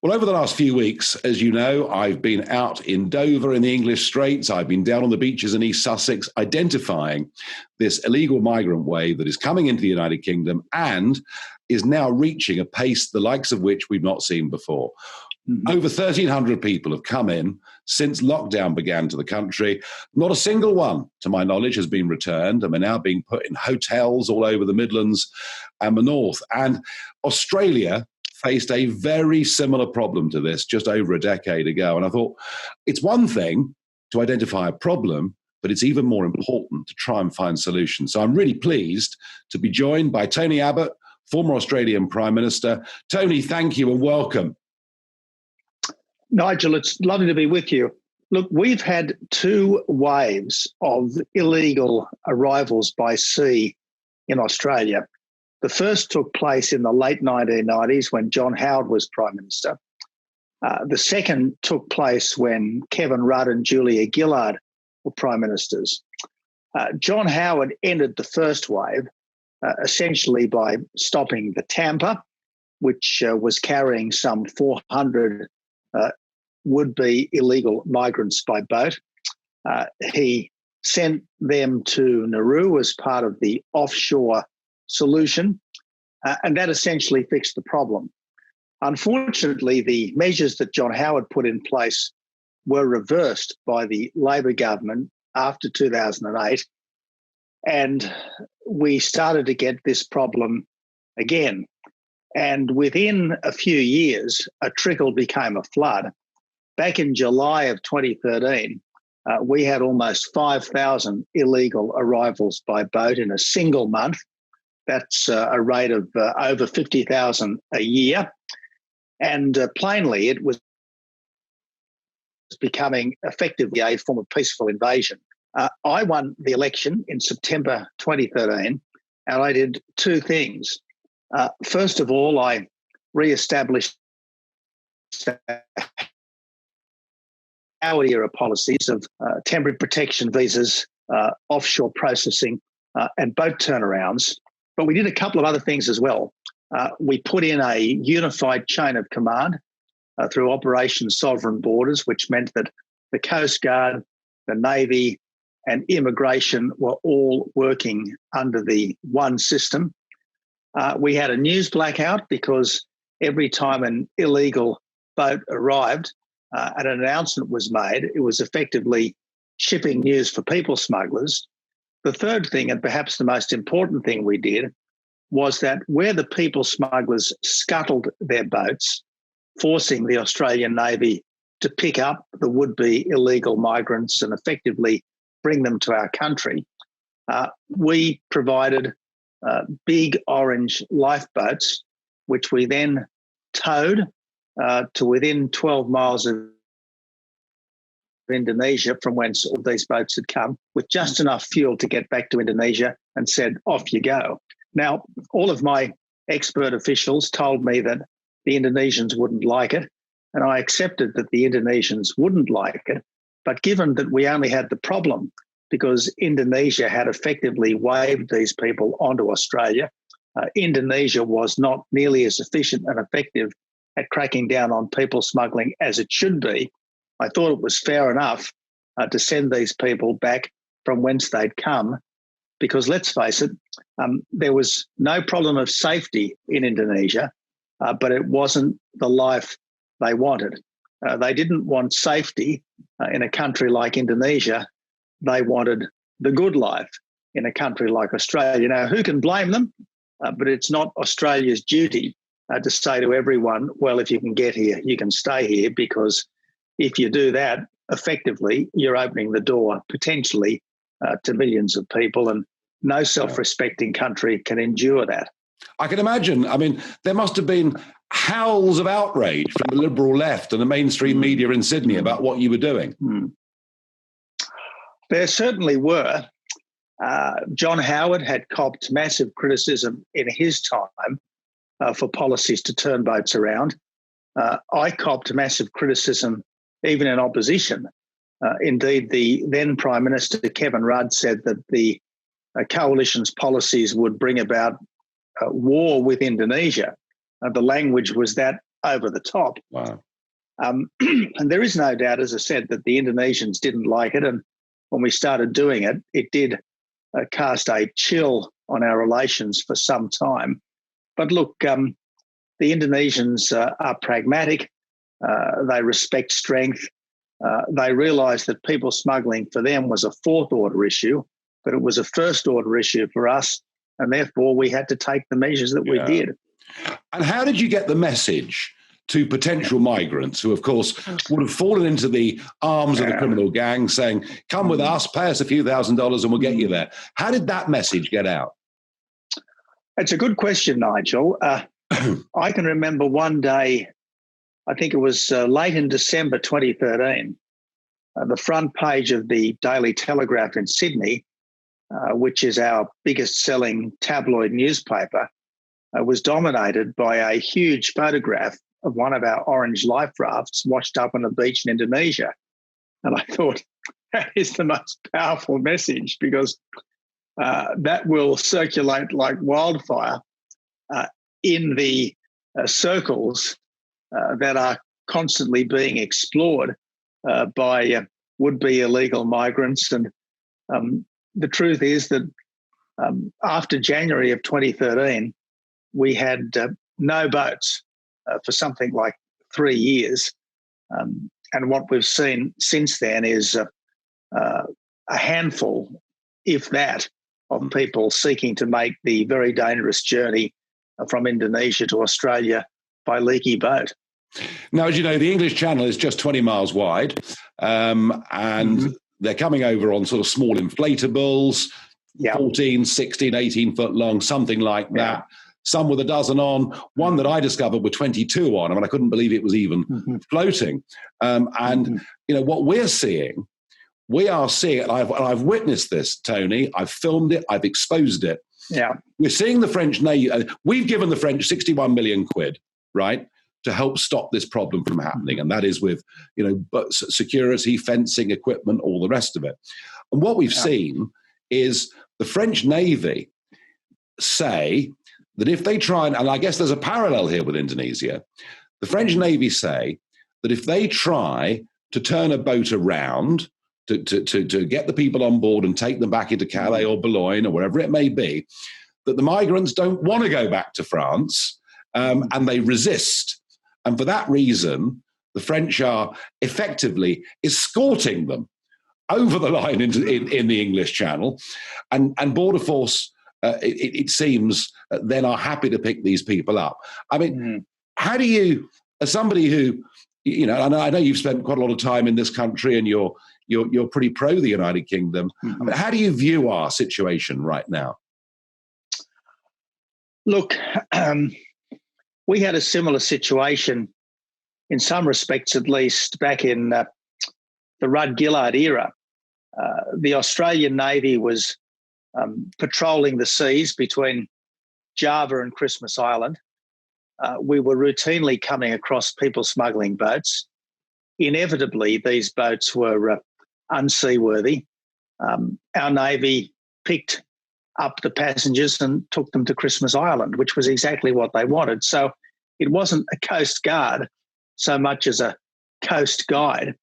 Well, over the last few weeks, as you know, I've been out in Dover in the English Straits. I've been down on the beaches in East Sussex identifying this illegal migrant wave that is coming into the United Kingdom and is now reaching a pace the likes of which we've not seen before. Mm-hmm. Over 1,300 people have come in since lockdown began to the country. Not a single one, to my knowledge, has been returned, and are now being put in hotels all over the Midlands and the North. And Australia faced a very similar problem to this just over a decade ago. And I thought it's one thing to identify a problem, but it's even more important to try and find solutions. So I'm really pleased to be joined by Tony Abbott, former Australian Prime Minister. Tony, thank you and welcome. Nigel, it's lovely to be with you. Look, we've had two waves of illegal arrivals by sea in Australia. The first took place in the late 1990s when John Howard was Prime Minister. The second took place when Kevin Rudd and Julia Gillard were Prime Ministers. John Howard ended the first wave essentially by stopping the Tampa, which was carrying some 400 would-be illegal migrants by boat. He sent them to Nauru as part of the offshore solution, and that essentially fixed the problem. Unfortunately, the measures that John Howard put in place were reversed by the Labor government after 2008, and we started to get this problem again. And within a few years, a trickle became a flood. Back in July of 2013, we had almost 5,000 illegal arrivals by boat in a single month. That's a rate of over 50,000 a year. And plainly, it was becoming effectively a form of peaceful invasion. I won the election in September 2013, and I did two things. First of all, I re-established our era policies of temporary protection visas, offshore processing, and boat turnarounds. But we did a couple of other things as well. We put in a unified chain of command through Operation Sovereign Borders, which meant that the Coast Guard, the Navy, and immigration were all working under the one system. We had a news blackout because every time an illegal boat arrived and an announcement was made, it was effectively shipping news for people smugglers. The third thing, and perhaps the most important thing we did, was that where the people smugglers scuttled their boats, forcing the Australian Navy to pick up the would-be illegal migrants and effectively bring them to our country, we provided big orange lifeboats, which we then towed to within 12 miles of Indonesia from whence all these boats had come, with just enough fuel to get back to Indonesia, and said, off you go. Now, all of my expert officials told me that the Indonesians wouldn't like it, and I accepted that the Indonesians wouldn't like it. But given that we only had the problem because Indonesia had effectively waved these people onto Australia, Indonesia was not nearly as efficient and effective at cracking down on people smuggling as it should be. I thought it was fair enough to send these people back from whence they'd come, because let's face it, there was no problem of safety in Indonesia, but it wasn't the life they wanted. They didn't want safety in a country like Indonesia. They wanted the good life in a country like Australia. Now, who can blame them? But it's not Australia's duty to say to everyone, well, if you can get here, you can stay here, because if you do that, effectively, you're opening the door potentially to millions of people, and no self-respecting country can endure that. I can imagine. I mean, there must have been howls of outrage from the Liberal left and the mainstream media in Sydney about what you were doing. There certainly were. John Howard had copped massive criticism in his time for policies to turn boats around. I copped massive criticism even in opposition. Indeed, the then Prime Minister, Kevin Rudd, said that the coalition's policies would bring about war with Indonesia. The language was that over the top. Wow. And there is no doubt, as I said, that the Indonesians didn't like it. And when we started doing it, it did cast a chill on our relations for some time. But look, the Indonesians are pragmatic. They respect strength. They realised that people smuggling for them was a fourth-order issue, but it was a first-order issue for us, and therefore we had to take the measures that we did. And how did you get the message to potential migrants who, of course, would have fallen into the arms of the criminal gang saying, come with us, pay us a few $1,000s and we'll get you there? How did that message get out? It's a good question, Nigel. I can remember one day, I think it was late in December 2013, the front page of the Daily Telegraph in Sydney, which is our biggest selling tabloid newspaper, was dominated by a huge photograph of one of our orange life rafts washed up on a beach in Indonesia. And I thought, that is the most powerful message, because that will circulate like wildfire in the circles that are constantly being explored by would-be illegal migrants. And the truth is that after January of 2013, we had no boats for something like 3 years. And what we've seen since then is a handful, if that, of people seeking to make the very dangerous journey from Indonesia to Australia by leaky boat. Now, as you know, the English Channel is just 20 miles wide, and they're coming over on sort of small inflatables, 14, 16, 18 foot long, something like that. Some with a dozen on. One that I discovered with 22 on. I mean, I couldn't believe it was even floating. And, you know, what we are seeing, and I've witnessed this, Tony. I've filmed it. I've exposed it. Yeah. We're seeing the French Navy. We've given the French 61 million quid, right, to help stop this problem from happening. And that is with, you know, security, fencing, equipment, all the rest of it. And what we've seen is the French Navy say that if they try, and I guess there's a parallel here with Indonesia, the French Navy say that if they try to turn a boat around to get the people on board and take them back into Calais or Boulogne or wherever it may be, that the migrants don't want to go back to France, and they resist. And for that reason, the French are effectively escorting them over the line in the English Channel, and Border Force, it seems, then are happy to pick these people up. I mean, how do you, as somebody who, you know, and I know you've spent quite a lot of time in this country and you're pretty pro the United Kingdom. I mean, how do you view our situation right now? Look, we had a similar situation, in some respects at least, back in the Rudd Gillard era. The Australian Navy was patrolling the seas between Java and Christmas Island. We were routinely coming across people smuggling boats. Inevitably, these boats were unseaworthy. Our Navy picked up the passengers and took them to Christmas Island, which was exactly what they wanted. So it wasn't a coast guard so much as a coast guide.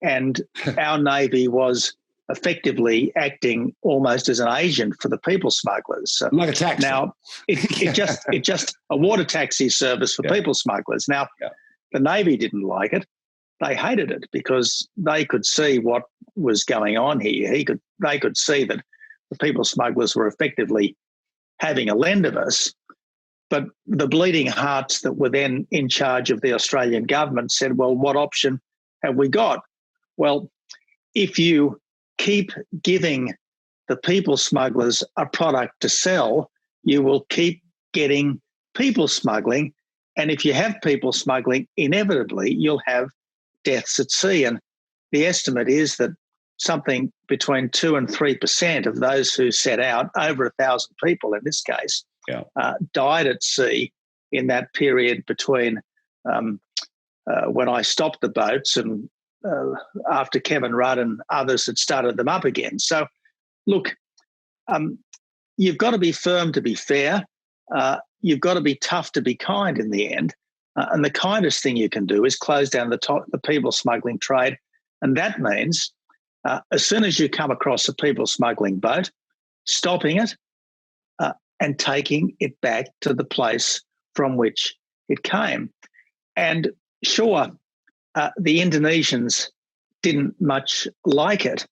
And our Navy was effectively acting almost as an agent for the people smugglers. Like a taxi. Now, it just a water taxi service for people smugglers. Now, the Navy didn't like it. They hated it because they could see what was going on here. They could see that the people smugglers were effectively having a lend of us. But the bleeding hearts that were then in charge of the Australian government said, well, what option have we got? Well, if you keep giving the people smugglers a product to sell, you will keep getting people smuggling. And if you have people smuggling, inevitably you'll have deaths at sea. And the estimate is that something between 2 and 3% of those who set out, over 1,000 people in this case, died at sea in that period between when I stopped the boats and after Kevin Rudd and others had started them up again. So, look, you've got to be firm to be fair. You've got to be tough to be kind in the end. And the kindest thing you can do is close down the people smuggling trade. And that means as soon as you come across a people smuggling boat, stopping it and taking it back to the place from which it came. And sure, the Indonesians didn't much like it,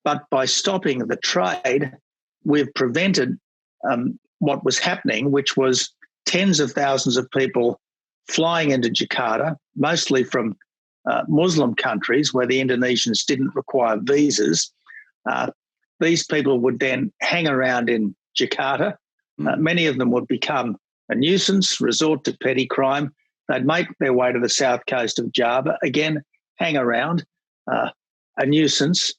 but by stopping the trade, we've prevented what was happening, which was tens of thousands of people flying into Jakarta, mostly from Muslim countries where the Indonesians didn't require visas. These people would then hang around in Jakarta. Many of them would become a nuisance, resort to petty crime. They'd make their way to the south coast of Java, again, hang around, a nuisance,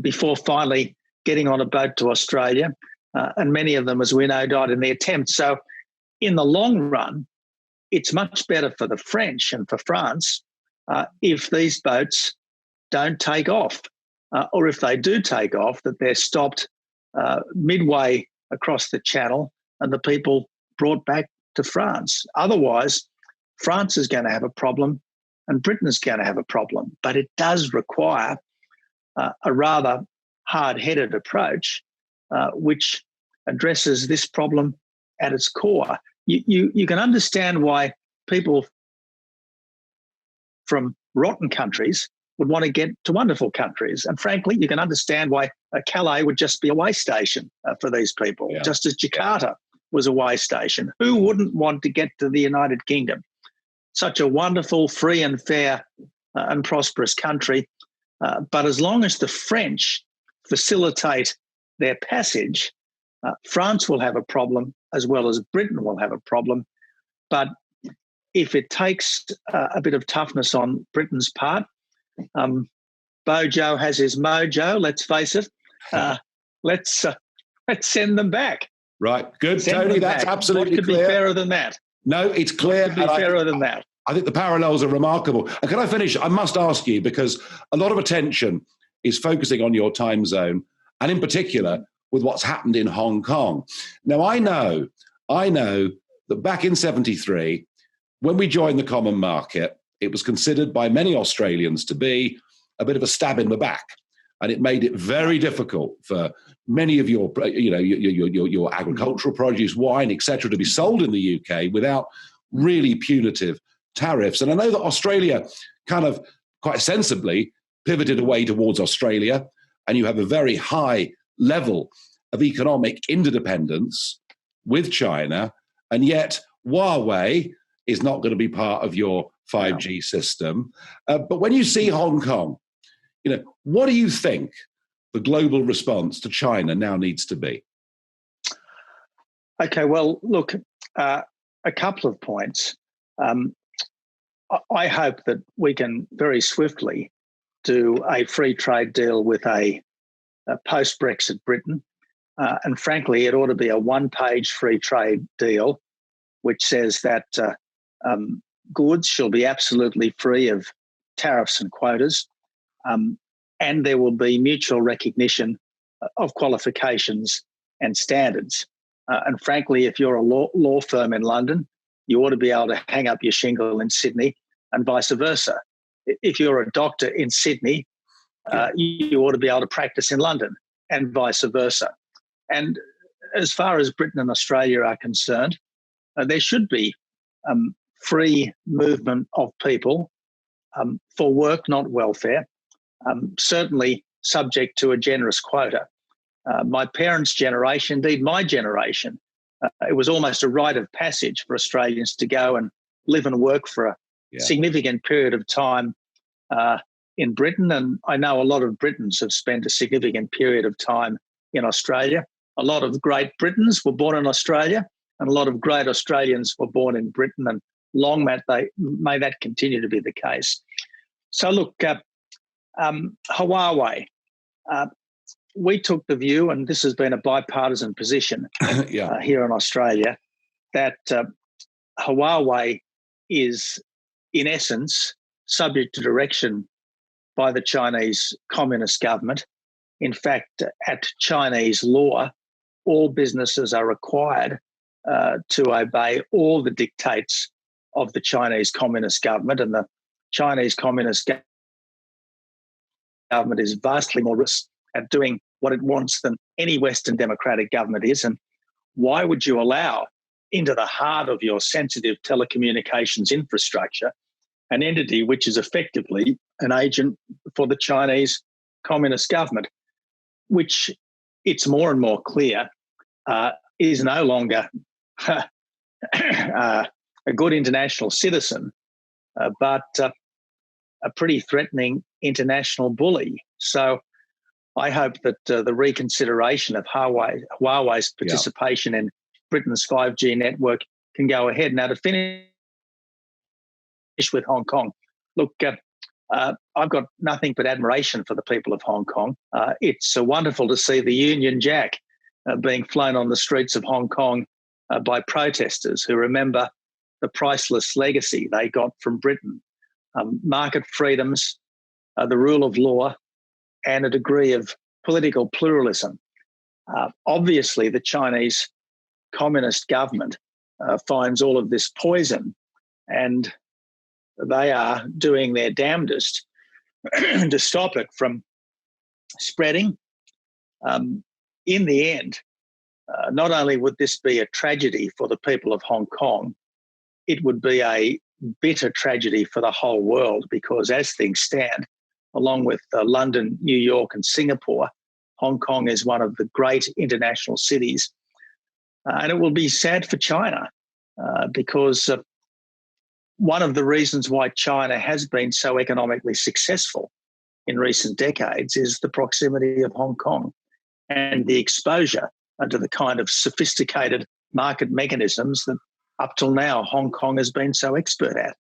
before finally getting on a boat to Australia. And many of them, as we know, died in the attempt. So in the long run, it's much better for the French and for France if these boats don't take off, or if they do take off, that they're stopped midway across the channel and the people brought back to France. Otherwise, France is going to have a problem and Britain is going to have a problem. But it does require a rather hard-headed approach which addresses this problem at its core. You can understand why people from rotten countries would want to get to wonderful countries. And frankly, you can understand why Calais would just be a way station for these people, just as Jakarta was a way station. Who wouldn't want to get to the United Kingdom? Such a wonderful, free and fair and prosperous country. But as long as the French facilitate their passage, France will have a problem as well as Britain will have a problem. But if it takes a bit of toughness on Britain's part, Bojo has his mojo, let's face it. Let's send them back. Right, good, Tony, that's absolutely clear. What could be fairer than that? No, it's clear. What could be fairer than that? I think the parallels are remarkable. And can I finish? I must ask you, because a lot of attention is focusing on your time zone, and in particular with what's happened in Hong Kong. Now, I know that back in 73, when we joined the common market, it was considered by many Australians to be a bit of a stab in the back. And it made it very difficult for many of your agricultural produce, wine, etc., to be sold in the UK without really punitive tariffs. And I know that Australia kind of quite sensibly pivoted away towards Australia, and you have a very high level of economic interdependence with China, and yet Huawei is not going to be part of your 5G system. But when you see Hong Kong, what do you think the global response to China now needs to be? Okay, well, look, a couple of points. I hope that we can very swiftly do a free trade deal with a post-Brexit Britain. And frankly, it ought to be a one-page free trade deal which says that goods shall be absolutely free of tariffs and quotas, and there will be mutual recognition of qualifications and standards. And frankly, if you're a law firm in London, you ought to be able to hang up your shingle in Sydney and vice versa. If you're a doctor in Sydney, you ought to be able to practice in London and vice versa. And as far as Britain and Australia are concerned, there should be free movement of people for work, not welfare, certainly subject to a generous quota. My parents' generation, indeed my generation, it was almost a rite of passage for Australians to go and live and work for a significant period of time in Britain. And I know a lot of Britons have spent a significant period of time in Australia. A lot of great Britons were born in Australia, and a lot of great Australians were born in Britain, and long may that continue to be the case. So look, Huawei, we took the view, and this has been a bipartisan position here in Australia, that Huawei is, in essence, subject to direction by the Chinese Communist government. In fact, at Chinese law, all businesses are required to obey all the dictates of the Chinese Communist government, and the Chinese Communist government is vastly more risk at doing what it wants than any Western democratic government is. And why would you allow into the heart of your sensitive telecommunications infrastructure an entity which is effectively an agent for the Chinese Communist government, which it's more and more clear is no longer a good international citizen, but a pretty threatening international bully. So I hope that the reconsideration of Huawei's participation in Britain's 5G network can go ahead. Now, to finish with Hong Kong, look, I've got nothing but admiration for the people of Hong Kong. It's wonderful to see the Union Jack being flown on the streets of Hong Kong by protesters who remember the priceless legacy they got from Britain. Market freedoms, the rule of law, and a degree of political pluralism. Obviously, the Chinese Communist government finds all of this poison, and they are doing their damnedest to stop it from spreading. In the end, not only would this be a tragedy for the people of Hong Kong, it would be a bitter tragedy for the whole world, because as things stand, along with London, New York and Singapore, Hong Kong is one of the great international cities. And it will be sad for China because one of the reasons why China has been so economically successful in recent decades is the proximity of Hong Kong and the exposure to the kind of sophisticated market mechanisms that up till now Hong Kong has been so expert at.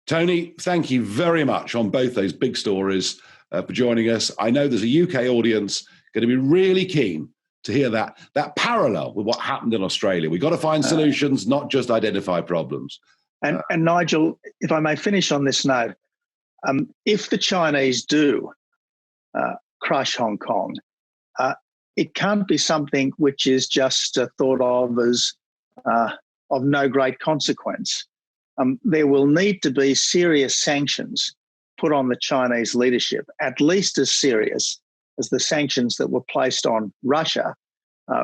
Tony, thank you very much on both those big stories for joining us. I know there's a UK audience going to be really keen to hear that parallel with what happened in Australia. We've got to find solutions, not just identify problems. And Nigel, if I may finish on this note, if the Chinese do crush Hong Kong, it can't be something which is just thought of as of no great consequence. There will need to be serious sanctions put on the Chinese leadership, at least as serious as the sanctions that were placed on Russia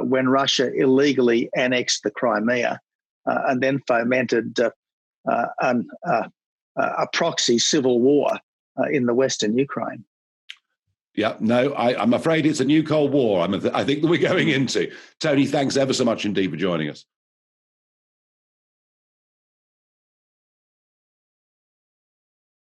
when Russia illegally annexed the Crimea and then fomented a proxy civil war in the Western Ukraine. Yeah, no, I'm afraid it's a new Cold War. I think that we're going into. Tony, thanks ever so much indeed for joining us.